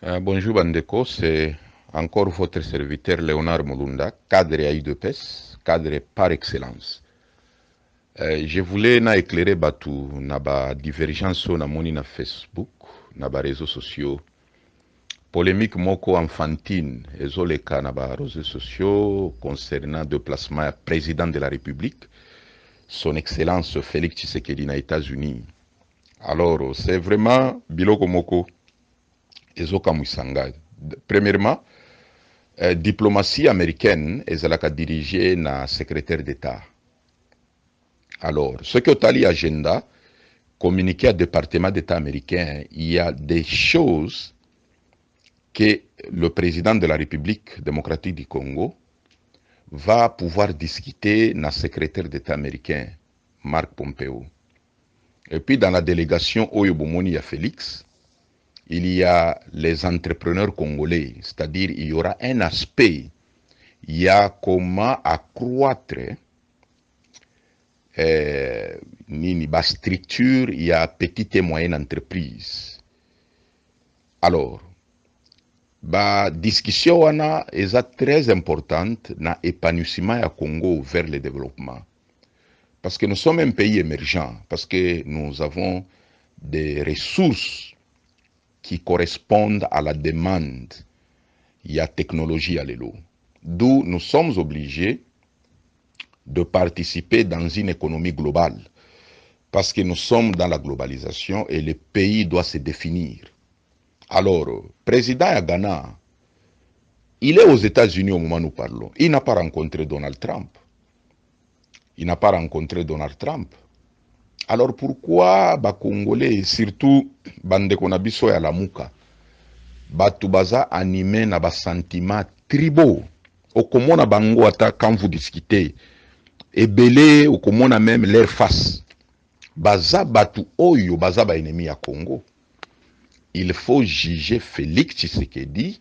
Bonjour Bandeko, c'est encore votre serviteur Léonard Molunda, cadre à UDPS, cadre par excellence. Je voulais na éclairer batu na ba divergence na moni na Facebook, na ba réseaux sociaux. Polémique moko enfantine ezoleka na ba réseaux sociaux concernant déplacement président de la République, son excellence Félix Tshisekedi na États-Unis. Alors, c'est vraiment biloko moko ezoka muisanga. Premièrement, diplomatie américaine ezalaka dirigée na secrétaire d'État. Alors, ce que tali agenda, communiqué au département d'État américain, il y a des choses que le président de la République démocratique du Congo va pouvoir discuter na secrétaire d'État américain, Marc Pompeo. Et puis dans la délégation Oyobomoni à Félix, il y a les entrepreneurs congolais, c'est-à-dire il y aura un aspect, il y a comment accroître nini ba structure, il y a petite et moyenne entreprise. Alors, ba discussion wana est très importante na épanouissement ya Congo vers le développement. Parce que nous sommes un pays émergent, parce que nous avons des ressources qui correspondent à la demande. Il y a technologie à l'élo. D'où nous sommes obligés de participer dans une économie globale. Parce que nous sommes dans la globalisation et le pays doit se définir. Alors, président à Ghana, il est aux États-Unis au moment où nous parlons. Il n'a pas rencontré Donald Trump. Il n'a pas rencontré Donald Trump. Alors pourquoi les Congolais, surtout bande konabiso ya lamuka, batu baza animé na ba sentiments tribaux, okomona bango ata quand vous discutez, ebele okomona même leur face, baza batu oyo baza ba ennemi ya Congo. Il faut juger Félix Tshisekedi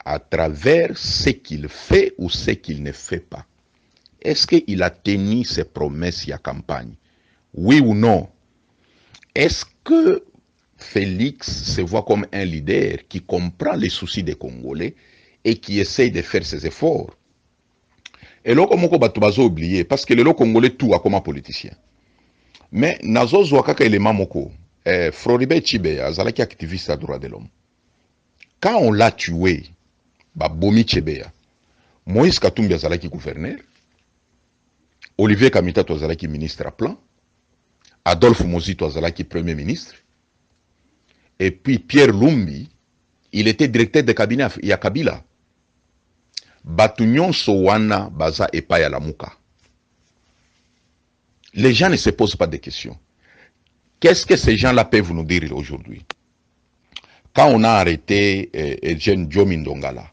à travers ce qu'il fait ou ce qu'il ne fait pas. Est-ce qu'il a tenu ses promesses à campagne? Oui ou non? Est-ce que Félix se voit comme un leader qui comprend les soucis des Congolais et qui essaye de faire ses efforts? Et là, comme on va oublier, parce que le Congolais tout a comme politicien. Mais nazo zouakaka élément moko, Floribert Tshibé, azalaki activiste à droit de l'homme. Quand on l'a tué, Bomi Tshibéa, Moïse Katumbi azalaki gouverneur, Olivier Kamitato azalaki ministre à plan, Adolphe Mozito azalaki premier ministre, et puis Pierre Lumbi, il était directeur de cabinet ya Kabila. Batunyon Sowana baza epa ya lamuka. Les gens ne se posent pas de questions. Qu'est-ce que ces gens-là peuvent nous dire aujourd'hui? Quand on a arrêté Eugène Diomindongala,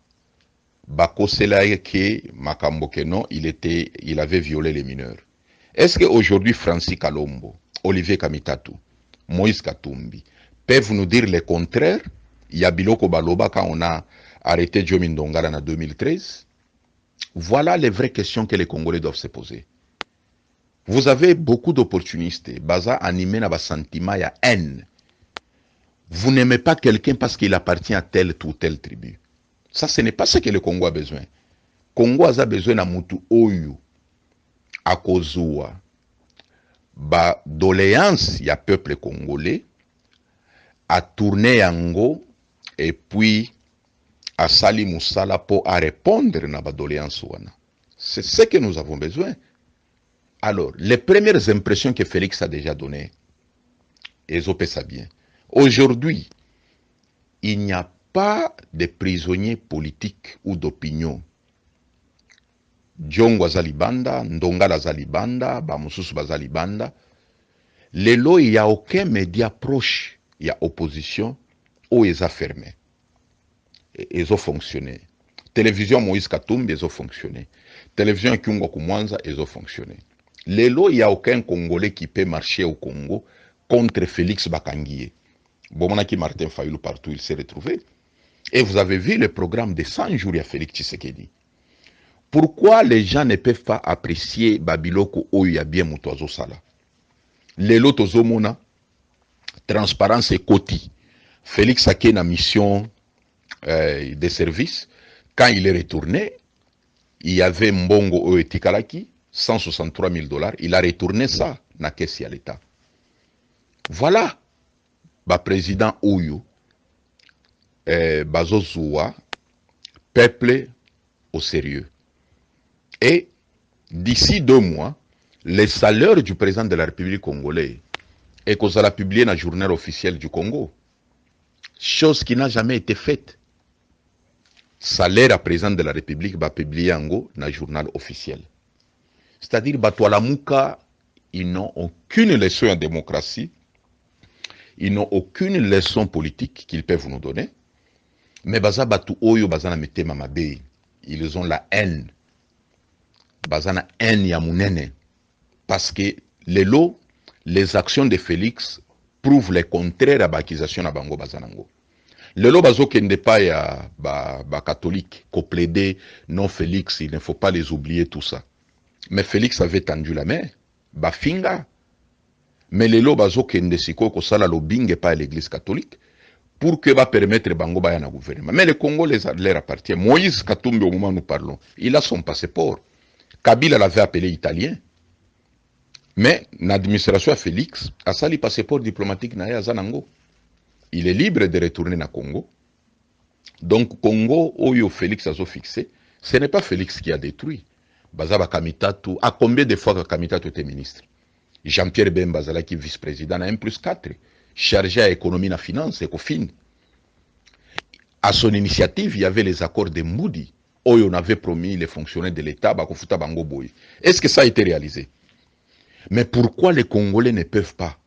Bakosela ke Makambo Keno, il avait violé les mineurs. Est-ce qu'aujourd'hui Francis Kalombo, Olivier Kamitatou, Moïse Katumbi peuvent nous dire le contraire? Il y a Biloko Baloba quand on a arrêté Diomindongala en 2013. Voilà les vraies questions que les Congolais doivent se poser. Vous avez beaucoup d'opportunistes, baza animé na ba sentiment ya haine. Vous n'aimez pas quelqu'un parce qu'il appartient à telle ou telle tribu. Ça, ce n'est pas ce que le Congo a besoin. Le Congo a besoin de mutu oyu akozua ba doléance ya peuple congolais à tourner yango et puis à sali musala pour à répondre na ba doléance wana. C'est ce que nous avons besoin. Alors, les premières impressions que Félix a déjà données, Ezopé ça bien. Aujourd'hui, il n'y a pas de prisonniers politiques ou d'opinion. Djongo Zalibanda, Ndongala Zalibanda, Bamususu Bazalibanda. Lelo, il n'y a aucun média proche, il y a opposition, où ils ont fermé. Ils ont fonctionné. Télévision Moïse Katumbi, ils ont fonctionné. Télévision Kyungo Kumwanza, ils ont fonctionné. Lelo, il n'y a aucun Congolais qui peut marcher au Congo contre Félix Bakanguié. Bomonaki Martin Fayulu partout, il s'est retrouvé. Et vous avez vu le programme de 100 jours à Félix Tshisekedi. Pourquoi les gens ne peuvent pas apprécier Babiloko Oya bien Mutoazo Sala? Lelo Tozomona, transparence et Koti. Félix a une mission des services. Quand il est retourné, il y avait Mbongo Oetikalaki, 163 000 $. Il a retourné ça dans la caisse à l'État. Voilà, le président Oyo, Bazozoua, peuple au sérieux. Et d'ici 2 mois, les salaires du président de la République congolaise est qu'on a publié dans le journal officiel du Congo. Chose qui n'a jamais été faite. Salaire à président de la République va publier dans le journal officiel. C'est-à-dire, Batoualamouka, ils n'ont aucune leçon en démocratie, ils n'ont aucune leçon politique qu'ils peuvent nous donner. Mais Baza Batou Oyo, Bazana Mete Mamabe, ils ont la haine. Bazana haine Yamounene. Parce que les actions de Félix prouvent le contraire à l'accusation de Bango Bazanango. Lelo bazo kende pa ya catholique, ko plaider non Félix, il ne faut pas les oublier tout ça. Mais Félix avait tendu la main, finga. Mais lelo bazo kende siko ko sala lobbying pas à l'église catholique pour que va permettre bango ba na gouvernement. Mais le Congo leur appartient. Moïse Katumbi au moment où nous parlons, il a son passeport. Kabila l'avait appelé italien. Mais l'administration à Félix a sali passeport diplomatique na ya zanango. Il est libre de retourner au Congo. Donc, Congo, Oyo Félix a fixé, ce n'est pas Félix qui a détruit. Bazaba Kamitatu, à combien de fois Kamitatu était ministre? Jean-Pierre Bembazala qui est vice-président à 1+4, chargé à l'économie et la finance, Ecofin. À son initiative, il y avait les accords de Moody. Oyo on avait promis les fonctionnaires de l'État, Bakofuta Bango Boy. Est-ce que ça a été réalisé? Mais pourquoi les Congolais ne peuvent pas?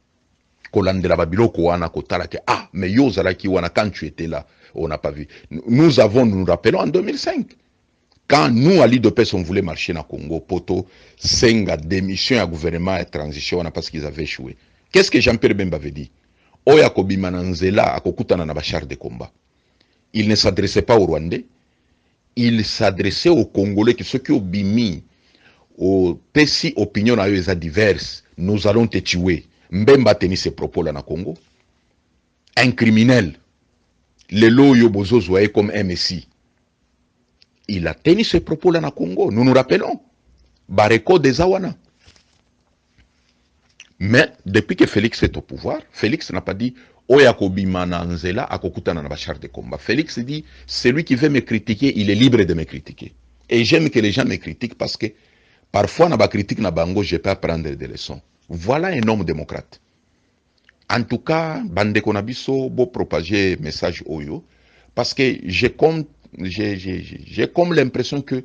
Ah, mais quand tu étais là, on n'a pas vu. Nous nous rappelons en 2005, quand nous, à l'IDPS, on voulait marcher dans le Congo, poto, senga démission à gouvernement et transition, parce qu'ils avaient échoué. Qu'est-ce que Jean-Pierre Bemba avait dit? Oya Kobima Nanzela, Akokutana na bachar de combat. Il ne s'adressait pas aux Rwandais, il s'adressait aux Congolais, qui ceux qui ont bimi, aux pessi opinions à eux diverses, nous allons te tuer. Mbemba tenu ses propos là na Congo. Un criminel. Le loyo bozo zoye comme un messie. Il a tenu ses propos là na Congo. Nous nous rappelons. Bareko des Awana. Mais depuis que Félix est au pouvoir, Félix n'a pas dit Oyakobi Mananzela Akokuta na bachar de combat. Félix dit celui qui veut me critiquer, il est libre de me critiquer. Et j'aime que les gens me critiquent parce que parfois na ba critique na bango, je peux apprendre des leçons. Voilà un homme démocrate. En tout cas, Bande Konabiso, beau propager message Oyo, parce que j'ai comme l'impression que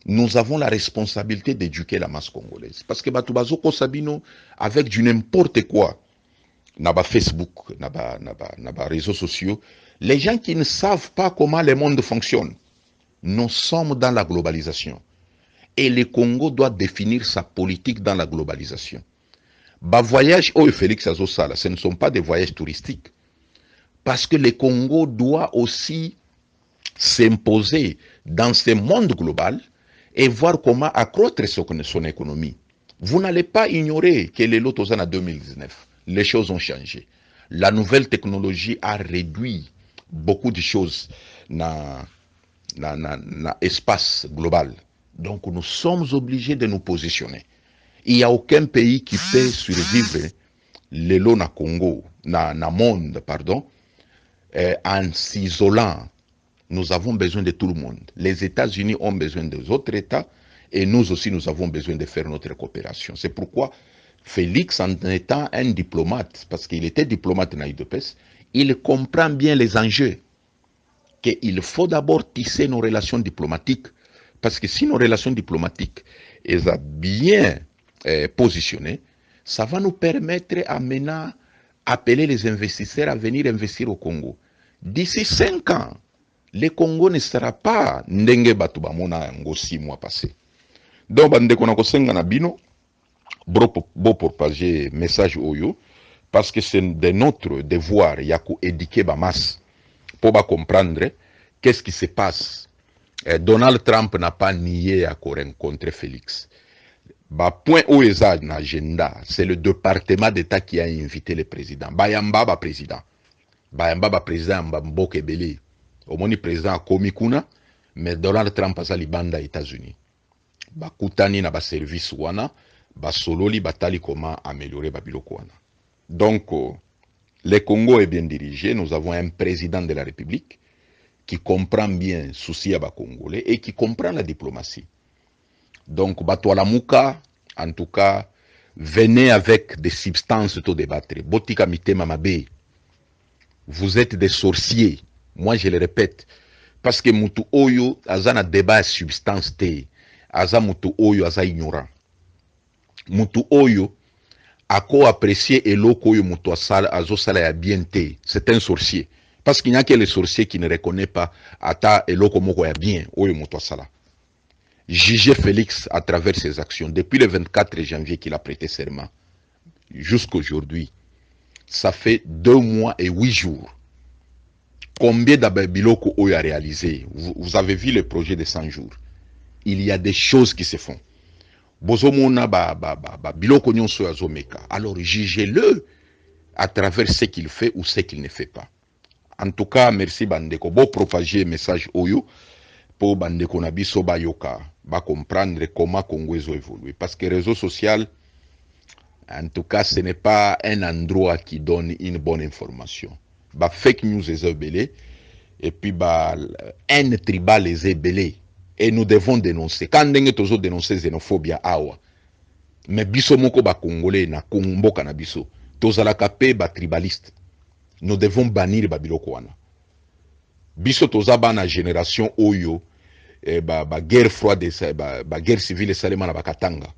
nous avons la responsabilité d'éduquer la masse congolaise. Parce que Batubazo Kosabino, avec du n'importe quoi, naba Facebook, naba réseaux sociaux, les gens qui ne savent pas comment le monde fonctionne, nous sommes dans la globalisation. Et le Congo doit définir sa politique dans la globalisation. Bah voyage au Félix Azosala, ce ne sont pas des voyages touristiques. Parce que le Congo doit aussi s'imposer dans ce monde global et voir comment accroître son économie. Vous n'allez pas ignorer que les lots en 2019, les choses ont changé. La nouvelle technologie a réduit beaucoup de choses dans l'espace global. Donc nous sommes obligés de nous positionner. Il n'y a aucun pays qui peut survivre le lot na Congo, na monde, pardon, en s'isolant. Nous avons besoin de tout le monde. Les États-Unis ont besoin des autres États et nous aussi, nous avons besoin de faire notre coopération. C'est pourquoi Félix, en étant un diplomate, parce qu'il était diplomate dans l'IDPS, il comprend bien les enjeux. Qu'il faut d'abord tisser nos relations diplomatiques. Parce que si nos relations diplomatiques sont bien positionnées, ça va nous permettre à maintenant appeler les investisseurs à venir investir au Congo. D'ici 5 ans, le Congo ne sera pas ndenge batu bamona ngo 6 mois passés. Donc bande konako senga na bino beau propager message oyo parce que c'est de notre devoir ya ko éduquer ba masse pour ba comprendre qu'est-ce qui se passe. Donald Trump n'a pas nié à rencontrer Félix. Bah point où est l'agenda, c'est le département d'État qui a invité le président. Bayamba ba président. Bayamba ba président Mbamboke Belé. omoni président akomi kuna mais Donald Trump aza libanda États-Unis bakutani na ba service wana basololi batali comment améliorer babiloko wana. Donc le Congo est bien dirigé, nous avons un président de la République qui comprend bien souci à Congolais et qui comprend la diplomatie. Donc Batoualamuka, en tout cas, venez avec des substances to débattre. Botika mitema mabe. Vous êtes des sorciers. Moi je le répète parce que mutu oyo azana débat substance te. Aza mutu oyo aza ignorant. Mutu oyo ako apprécier eloko oyo mutu asala azo sala ya bien te. C'est un sorcier. Parce qu'il n'y a que les sorciers qui ne reconnaissent pas ata eloko moko ya bien oyo mutu asala. Juger Félix à travers ses actions depuis le 24 janvier qu'il a prêté serment jusqu'aujourd'hui, ça fait 2 mois et 8 jours. Combien d'Abiloko Oyo a réalisé? Vous avez vu le projet de 100 jours. Il y a des choses qui se font. Bozomona Biloko Nyonso Azomeka. Alors jugez-le à travers ce qu'il fait ou ce qu'il ne fait pas. En tout cas, merci Bandeko. Bon propager message Oyo pour Bandeko Nabiso Bayoka. Va comprendre comment Congo évolue. Parce que réseau social, en tout cas, ce n'est pas un endroit qui donne une bonne information. Bah, fake news est belé et puis bah, haine tribal est belé et nous devons dénoncer. Quand nous devons dénoncer xénophobie awa, mais biso moko ba congolais na mboka na biso, tozala kapé ba tribaliste. Nous devons bannir ba biloko wana. Biso tozaba na génération oyo ba guerre froide ba guerre civile salema na bakatanga.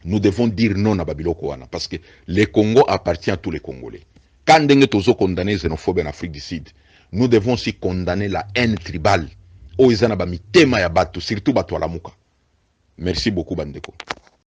Nous devons dire non à Babiloko wana parce que le Congo appartient à tous les Congolais. Quand nous avons condamné la xénophobie en Afrique du Sud, nous devons aussi condamner la haine tribale. Surtout Batoualamuka. Merci beaucoup, Bandeko.